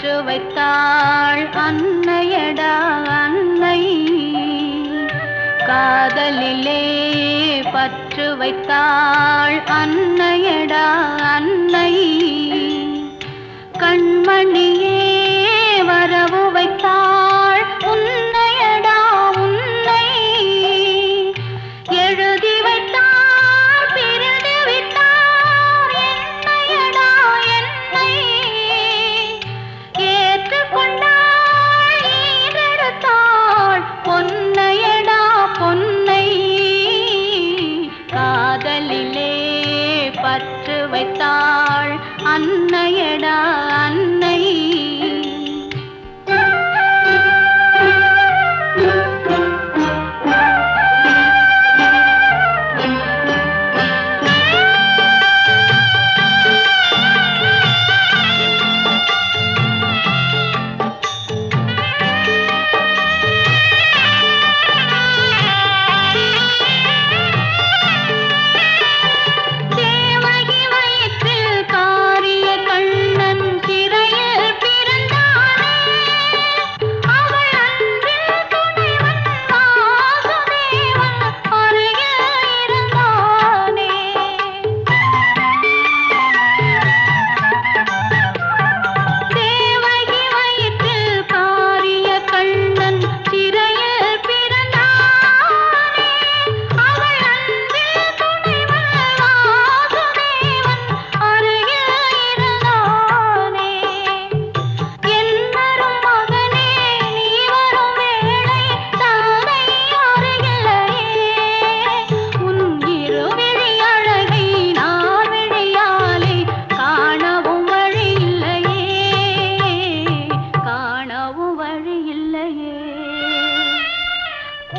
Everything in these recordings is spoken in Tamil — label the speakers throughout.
Speaker 1: பற்று வைத்தாள் அன்னையடா அன்னை. காதலிலே பற்று வைத்தாள் அன்னையடா அன்னை. கண்மணியே வரவு வைத்தாள் உன்னையடா உன்னை. எழுதி வைத்தாள் பிரிந்து விட்டார் என்னையடா என்னை. ஏற்றுக்கொண்டாள் ஈரெடுத்தாள் பொன்னையடா பொன்னை. காதலிலே பற்று வைத்தாள் அன்னையடா அன்னை.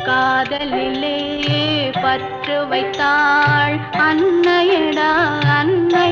Speaker 1: காதலிலே பற்று வைத்தாள் அன்னையடா அன்னை.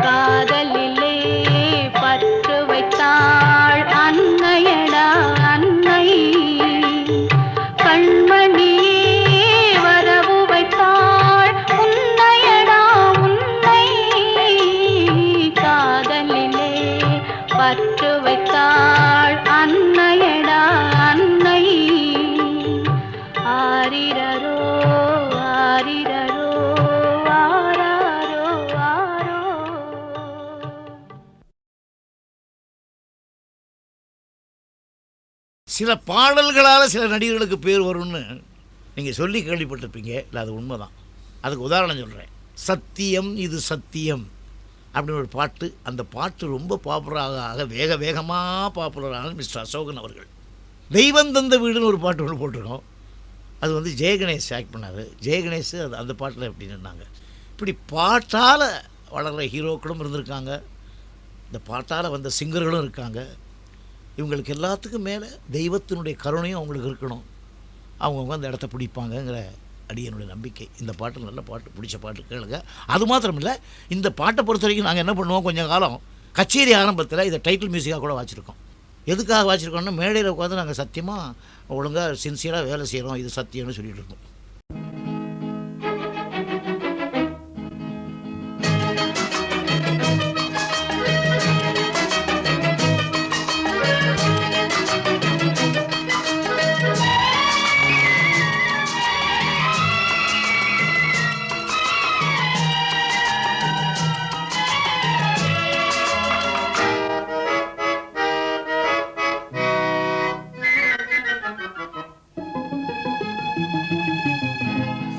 Speaker 1: காதலிலே பற்று வைத்தாள் அன்னையடா அன்னை. கண்மணியே வரவு வைத்தாள் உன்னையடா உன்னை. காதலிலே பற்று வைத்தாள் அன்னையடா அன்னை. ஆரிரரோ ஆரிரரோ ஆராரோ ஆரோ.
Speaker 2: சில பாடல்களால் சில நடிகர்களுக்கு பேர் வரும்னு நீங்கள் சொல்லி கேள்விப்பட்டிருப்பீங்க. இல்லை, அது உண்மைதான். அதுக்கு உதாரணம் சொல்கிறேன். சத்தியம் இது சத்தியம் அப்படின்னு ஒரு பாட்டு. அந்த பாட்டு ரொம்ப பாப்புலராக வேக வேகமாக பாப்புலரான மிஸ்டர் அசோகன் அவர்கள். தெய்வம் தந்த வீடுன்னு ஒரு பாட்டு ஒன்று போட்டிருக்கோம். அது வந்து ஜெயகணேஷ் ஆக்ட் பண்ணார். ஜெயகணேஷ் அது அந்த பாட்டில் எப்படி நின்னாங்க. இப்படி பாட்டால் வளர்கிற ஹீரோக்களும் இருந்திருக்காங்க, இந்த பாட்டால் வந்த சிங்கர்களும் இருக்காங்க. இவங்களுக்கு எல்லாத்துக்கும் மேலே தெய்வத்தினுடைய கருணையும் அவங்களுக்கு இருக்கணும். அவங்கவுங்க அந்த இடத்த பிடிப்பாங்கங்கிற அடியனுடைய நம்பிக்கை. இந்த பாட்டு நல்ல பாட்டு, பிடிச்ச பாட்டு கேளுங்க. அது மாத்திரம் இல்லை, இந்த பாட்டை பொறுத்த வரைக்கும் நாங்கள் என்ன பண்ணுவோம், கொஞ்சம் காலம் கச்சேரி ஆரம்பத்தில் இதை டைட்டில் மியூசிக்காக கூட வாச்சிருக்கோம். எதுக்காக வாச்சிருக்கோம்னா, மேடையில் உட்காந்து நாங்கள் சத்தியமாக ஒழுங்காக சின்சியராக வேலை செய்கிறோம், இது சத்தியம்னு சொல்லிகிட்டு இருக்கோம்.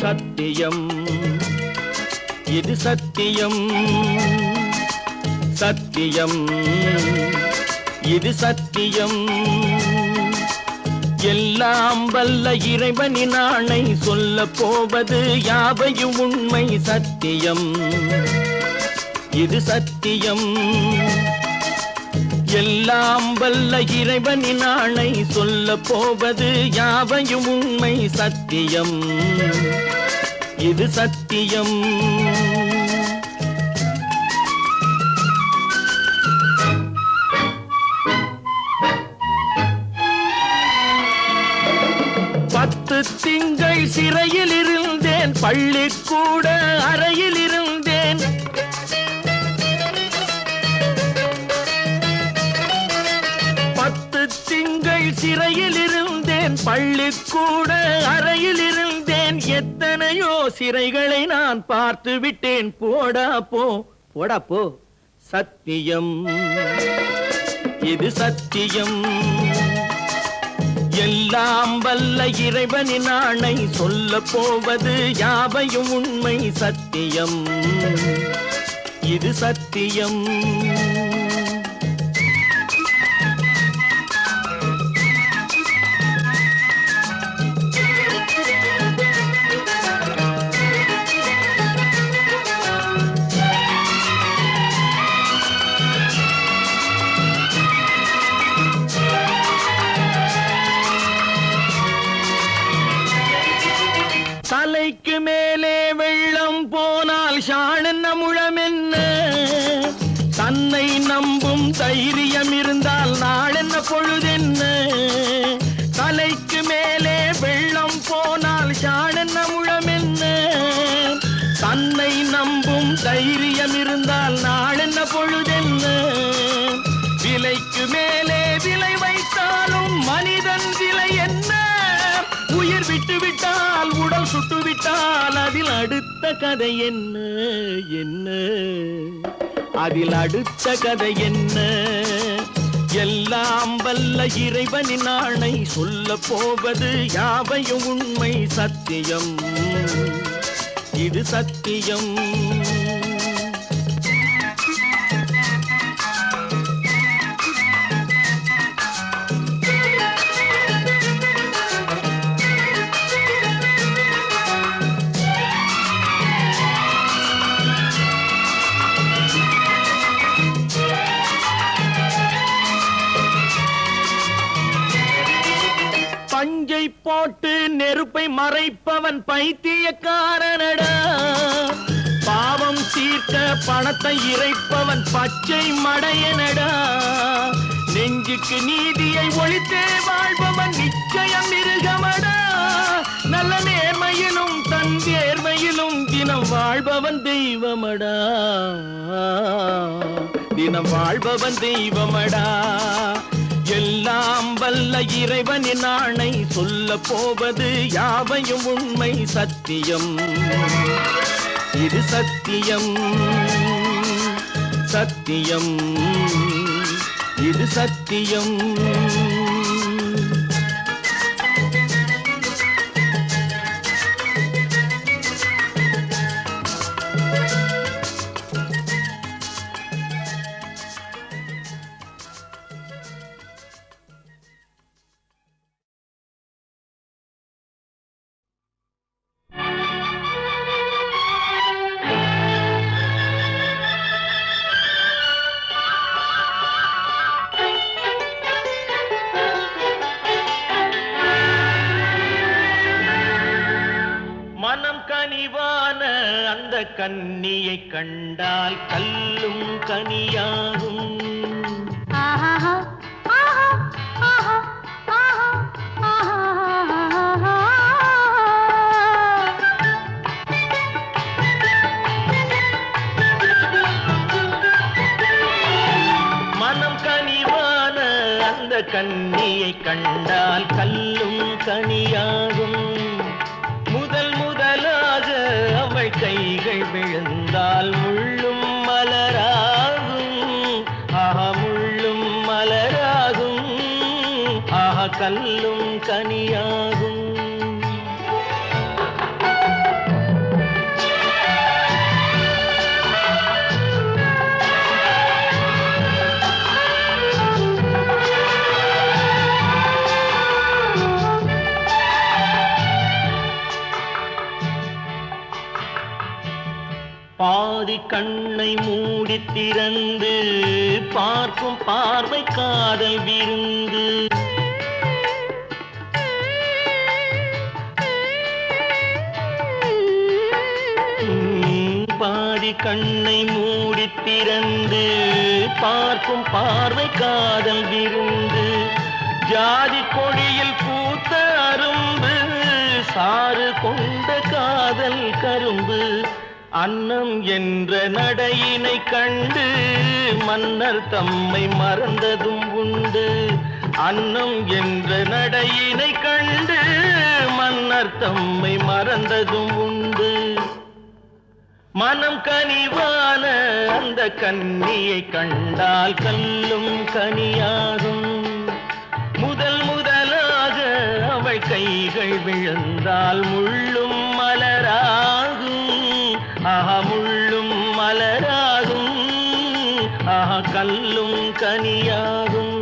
Speaker 3: சத்தியம் இது சத்தியம் சத்தியம் இது சத்தியம் எல்லாம் வல்ல இறைவனின் ஆணை சொல்ல போவது யாவையும் உண்மை சத்தியம் இது சத்தியம் எல்லாம் வல்ல இறைவனின் ஆணை சொல்ல போவது யாவையும் உண்மை சத்தியம் இது சத்தியம் பத்து திங்கள் சிறையில் இருந்தேன் பள்ளிக்கூட அறையில் இருந்தேன் பத்து திங்கள் சிறையில் இருந்தேன் பள்ளிக்கூட அறையில் இருந்தேன் எத்தனையோ சிறைகளை நான் பார்த்து விட்டேன் போடா போ சத்தியம் இது சத்தியம் எல்லாம் வல்ல இறைவனின் ஆணை சொல்ல போவது யாவையும் உண்மை சத்தியம் இது சத்தியம் தலைக்கு மேலே வெள்ளம் போனால் ஷாணென்ன முழமென்ன தன்னை நம்பும் தைரியம் இருந்தால் நாளென்ன பொழுதென்ன தலைக்கு மேலே வெள்ளம் போனால் ஷாணென்ன முழமென்ன தன்னை நம்பும் தைரியம் இருந்தால் நாளென்ன பொழுதென்ன விலைக்கு மேலே விலை வைத்தாலும் மனிதன் விலை என்ன உயிர் விட்டு விட்டால் உடல் சுட்டு விட்டால் அதில் அடுத்த கதை என்ன என்ன அதில் அடுத்த கதை என்ன எல்லாம் வல்ல இறைவனின் ஆணை சொல்ல போவது யாவையும் உண்மை சத்தியம் இது சத்தியம் பஞ்சை போட்டு நெருப்பை மறைப்பவன் பைத்தியக்காரனடா பாவம் தீர்க்க பணத்தை இறைப்பவன் பச்சை மடையனடா நெஞ்சுக்கு நீதியை ஒழித்தே வாழ்பவன் நிச்சயம் மிருகமடா நல்ல நேர்மையிலும் தன் தேர்மையிலும் தினம் வாழ்பவன் தெய்வமடா தினம் வாழ்பவன் தெய்வமடா எல்லாம் வல்ல இறைவனின் ஆணை சொல்ல போவது யாவையும் உண்மை சத்தியம் இது சத்தியம் சத்தியம் இது சத்தியம் அந்த கன்னியை கண்டால் கல்லும் கனியாகும் மனம் கனிவான அந்த கன்னியை கண்டால் கல்லும் கனியாகும் முதலாக அவள் கைகள் விழுந்தால் முள்ளும் மலராகும் முள்ளும் மலராகும் கல்லும் கனியாகும் கண்ணை மூடி திறந்து பார்க்கும் பார்வை காதல் விருந்து. பாதி கண்ணை மூடி திறந்து பார்க்கும் பார்வை காதல் விருந்து. ஜாதி கொடியில் பூத்த அரும்பு சாறு கொண்ட காதல் கரும்பு. அன்னம் என்ற நடையினை கண்டு மன்னர் தம்மை மறந்ததும் உண்டு. அன்னம் என்ற நடையினை கண்டு மன்னர் தம்மை மறந்ததும் உண்டு. மனம் கனிவான அந்த கன்னியை கண்டால் கல்லும் கனியாகும். முதல் முதலாக அவள் கைகள் விழுந்தால் முள்ளும் மலராகும். ஆஹா முள்ளும் மலராகும். ஆஹா கல்லும் கனியாகும்.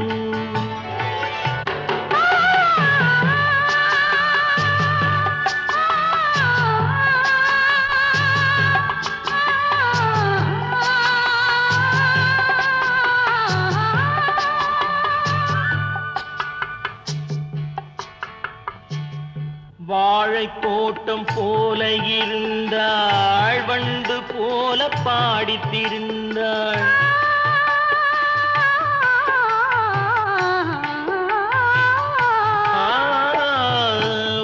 Speaker 3: வாழை தோட்டம் போல இருந்தாள், வண்டு போல பாடித் திரிந்தாள்.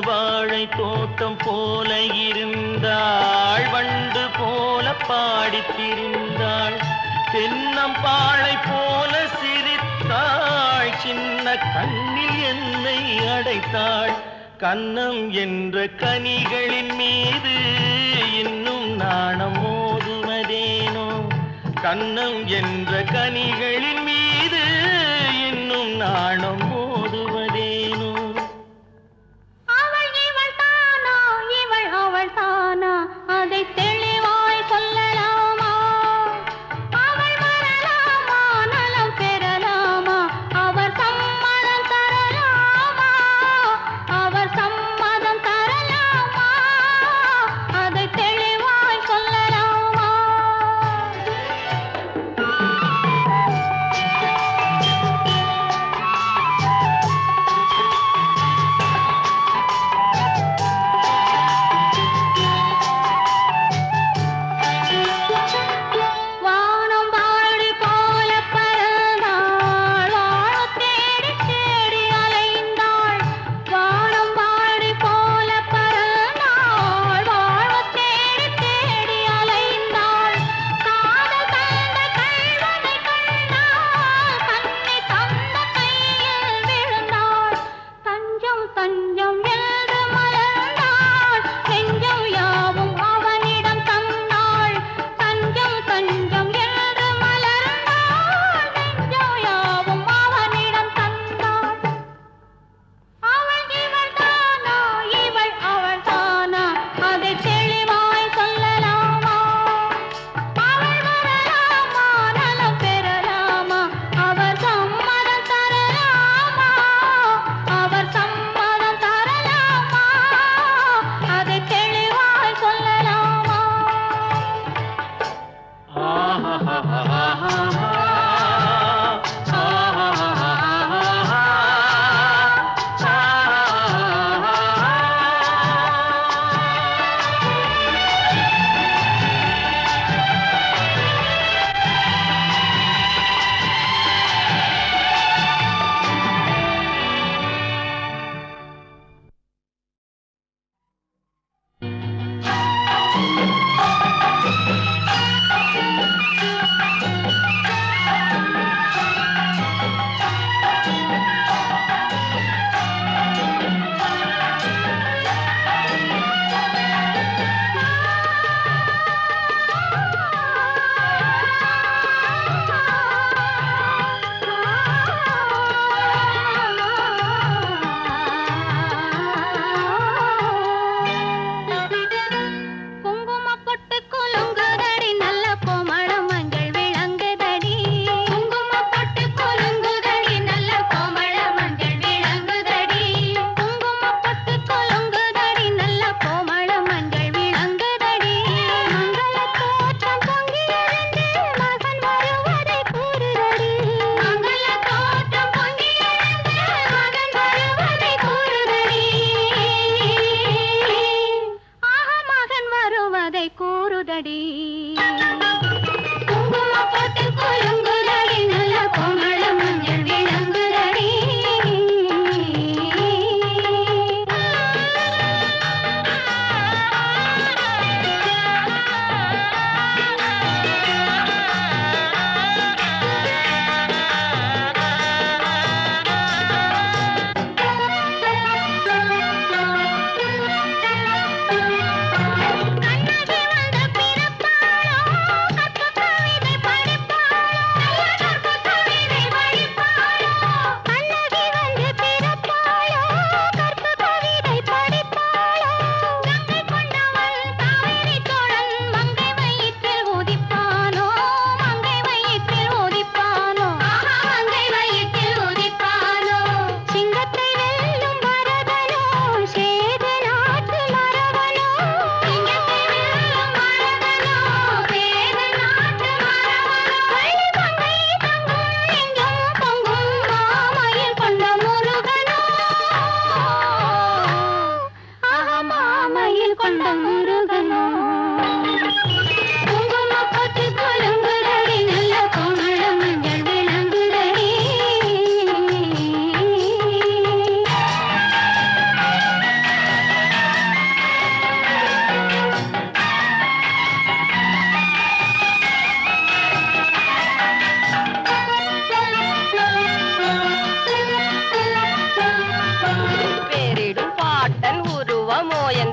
Speaker 3: வாழை தோட்டம் போல இருந்தாள், வண்டு போல பாடித் திரிந்தாள். தென்னம்பாளை போல சிரித்தாள், சின்ன கண்ணில் என்னை அடைத்தாள். கன்னம் என்ற கனிகளின் மீது இன்னும் நாணம் மோதுவதேனோ. கன்னம் என்ற கனிகளின் மீது இன்னும் நாணம் மோதுவதேனோ.
Speaker 1: அவள் இவள் தானா, இவள் அவள் தானா, அதை தெளிவாய் சொல்லலாமா? அவள் வரலாமா, நலம் பெறலாமா, அவர் சம்மதம் தரலாமா? அவர் சம்மதம் தரலாமா, அதை தெளிவாய் சொல்லலாமா?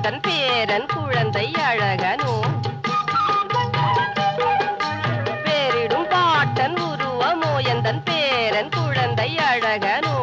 Speaker 4: எந்தன் பேரன் குழந்தை அழகனோ பேரிடும் பாட்டன் உருவமோ எந்தன் பேரன் குழந்தை அழகனோ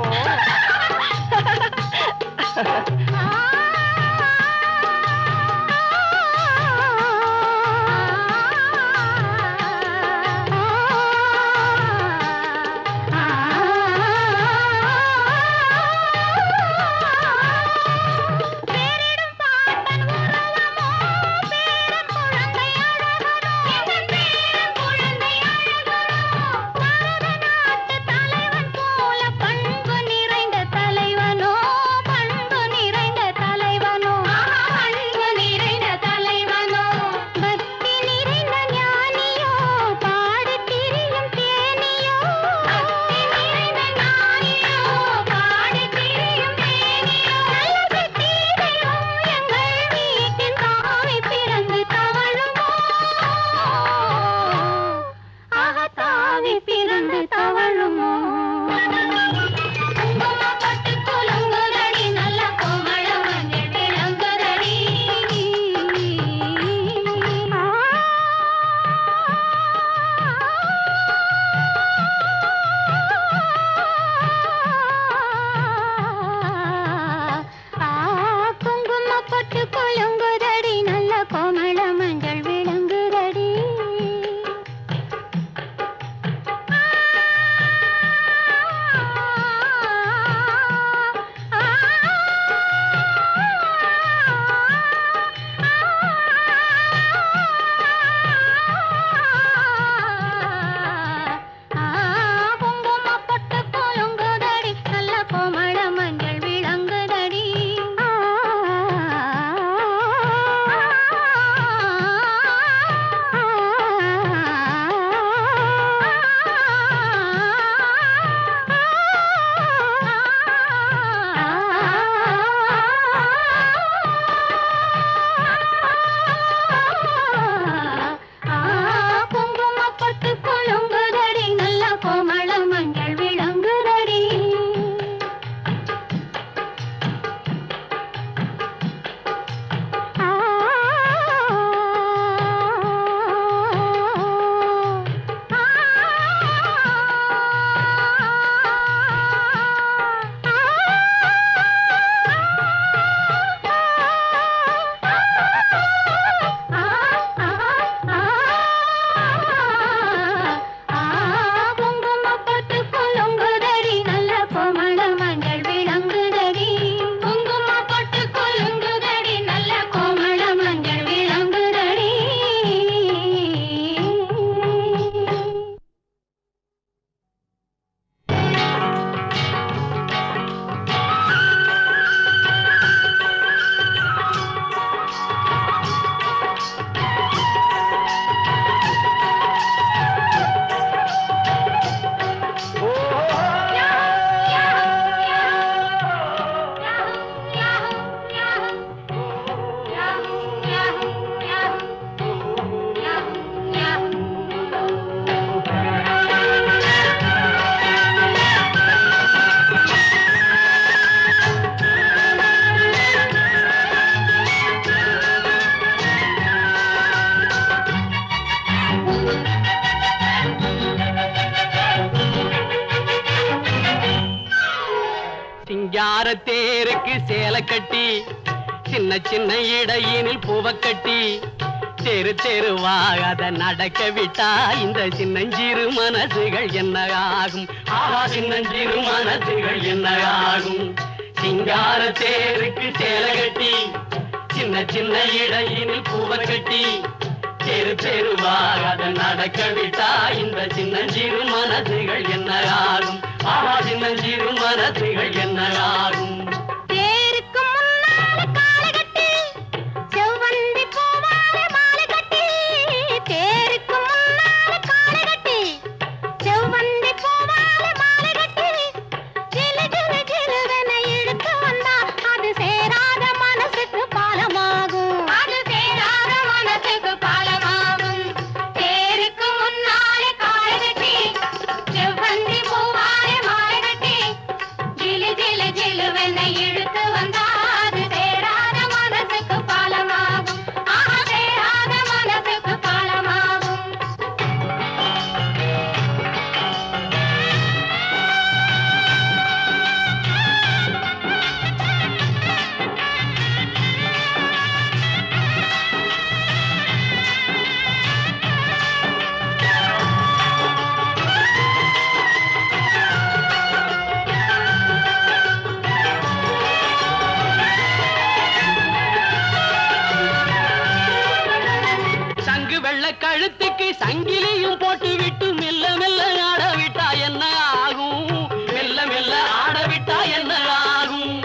Speaker 5: தேருக்கு சேலை கட்டி சின்ன சின்ன இடையினில் பூவ கட்டி தெரு தெருவாக அதை நடக்க விட்டா இந்த சின்னஞ்சிறு மனசுகள் என்ன ஆகும்? ஆஹா, சின்னஞ்சிறு மனசுகள் என்ன ஆகும்? சிங்கார தேருக்கு சேலை கட்டி சின்ன சின்ன இடையினில் பூவ கட்டி தெரு தெருவாக அதை நடக்க விட்டா இந்த சின்னஞ்சிறு மனசுகள் என்ன ஆகும்? ஆஹா, சின்னஞ்சிறு மனசுகள் என்ன ஆகும்?
Speaker 1: ஜிலு ஜிலு
Speaker 5: விட்டா என்ன ஆகும்?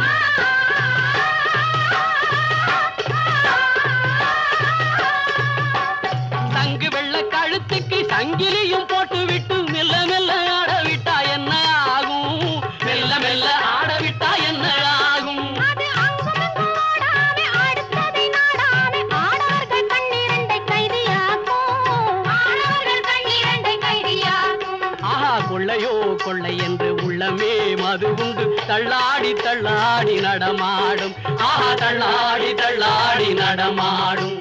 Speaker 5: சங்கு வெள்ள கழுத்துக்கு சங்கிலியும் போட்டு விட்டு மெல்ல மெல்ல ஆட விட்டா என்ன ஆகும்? மெல்ல மெல்ல ஆட விட்டா என்ன ஆகும்?
Speaker 1: அது அங்குமிங்கும் ஓடாமே, அடுத்ததை நாடாமே, ஆடவர்கள் கண்ணிரண்டை கைதியாக்கும். ஆடவர்கள் கண்ணிரண்டை கைதியாக்கும்.
Speaker 5: ஆஹா கொள்ளையோ கொள்ளை என்று உள்ளமே மது உண்டு, தள்ளாடி தள்ளாடி நடமாடும். ஆஹா தள்ளாடி தள்ளாடி நடமாடும்.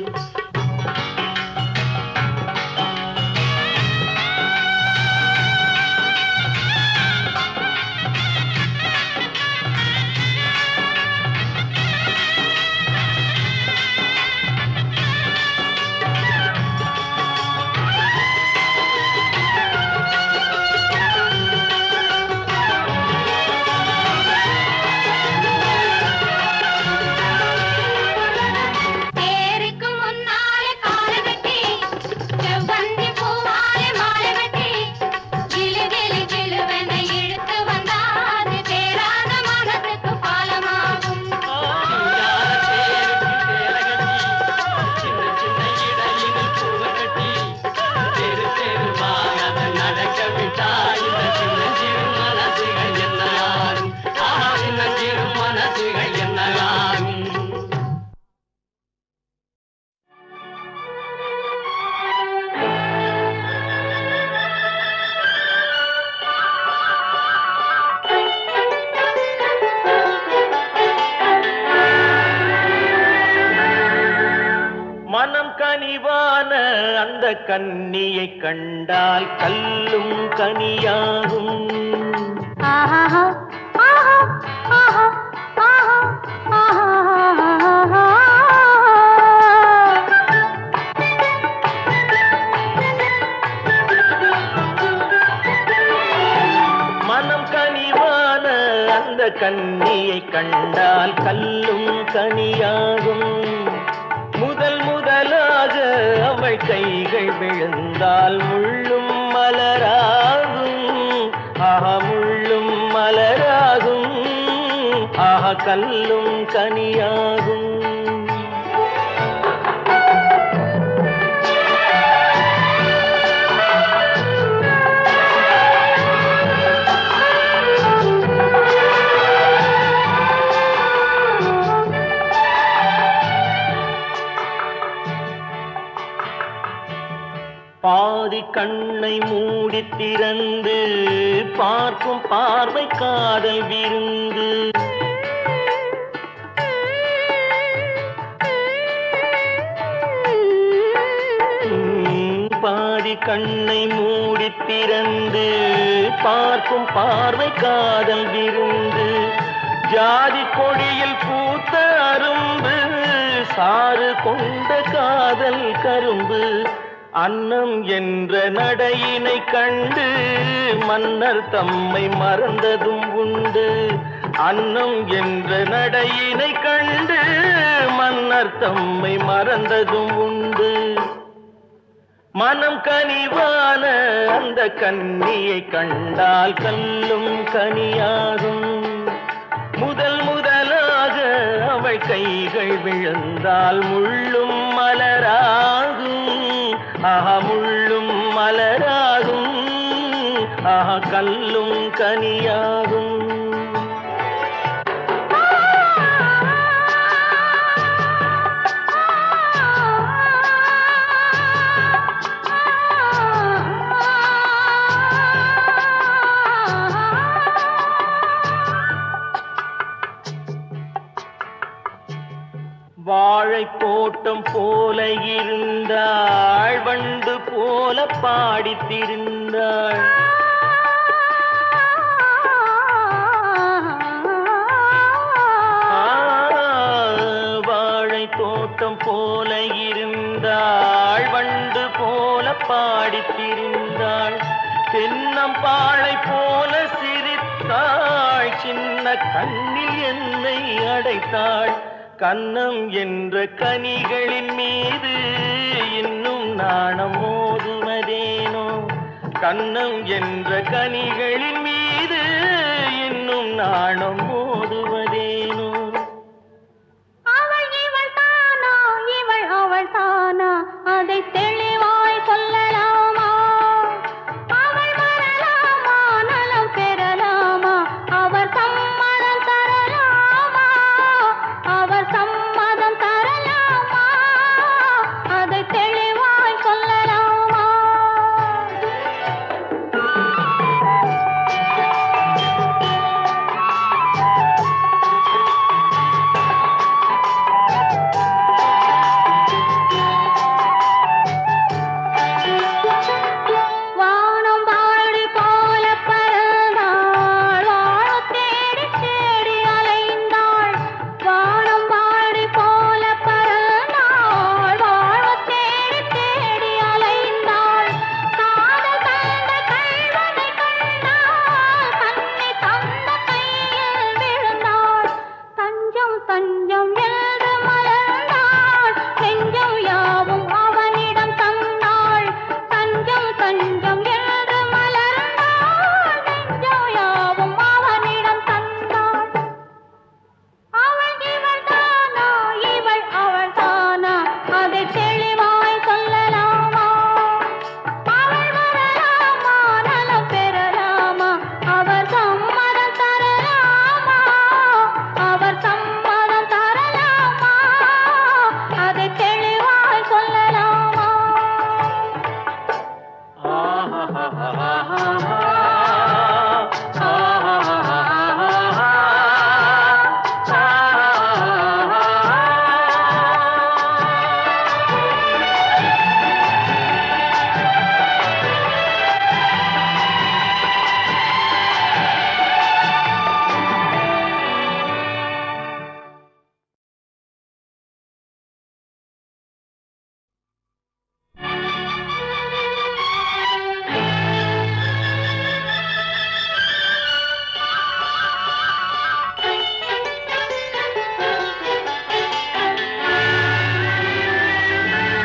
Speaker 1: தேருக்கு முன்னாலே காலை கட்டி, செவ்வந்தி பூவாலே மாலை கட்டி, கிளு கிளு கிளுவென இழுத்து வந்தாது தேராத மனசுக்கு பாலமாகும்.
Speaker 5: சின்ன சின்ன இடையினில் பூவை கட்டி, தெரு தெருவாக நடக்க விட்டா இந்த சின்னஞ்சிறு மனசுகள் என்ன ஆகும்? ஆஹா சின்னஞ்சிறு மனசுகள் என்ன ஆகும்?
Speaker 3: மனம் கனிவான அந்த கன்னியை கண்டால் கல்லும் கனியாகும்.
Speaker 1: ஆஹா ஆஹா ஆஹா ஆஹா ஆஹா.
Speaker 3: மனம் கனிவான அந்த கன்னியை கண்டால் கல்லும் கனியாகும். முதல் முதலாக அவள் கைகள் விழுந்தால் முள்ளும் மலராகும். ஆஹா முள்ளும் மலராகும். ஆஹா கல்லும் கனியாகும். பாதி கண்ணை மூடி திறந்து பார்க்கும் பார்வை காதல் விருந்து. பாதி கண்ணை மூடி திறந்து பார்க்கும் பார்வை காதல் விருந்து. ஜாதி கொடியில் பூத்த அரும்பு, சாறு கொண்ட காதல் கரும்பு. அன்னம் என்ற நடையினை கண்டு மன்னர் தம்மை மறந்ததும் உண்டு. அன்னம் என்ற நடையினை கண்டு மன்னர் தம்மை மறந்ததும் உண்டு. மனம் கனிவான அந்த கன்னியை கண்டால் கல்லும் கனியாகும். முதல் முதலாக அவள் கைகள் விழுந்தால் முள்ளும் மலராகும். ஆஹா முள்ளும் மலராகும். ஆஹா கல்லும் கனியாகும். வாழைத் தோட்டம் போல இருந்தாள், வண்டு போல பாடித் திரிந்தாள். வாழைத் தோட்டம் போல இருந்தாள், வண்டு போல பாடித் திரிந்தாள். தென்னம்பாளை போல சிரித்தாள், சின்ன கண்ணில் என்னை அடைத்தாள். கன்னம் என்ற கனிகளின் மீது இன்னும் நாணம் மோதுவதேனோ? கன்னம் என்ற கனிகளின் மீது இன்னும் நாணம் மோதுவது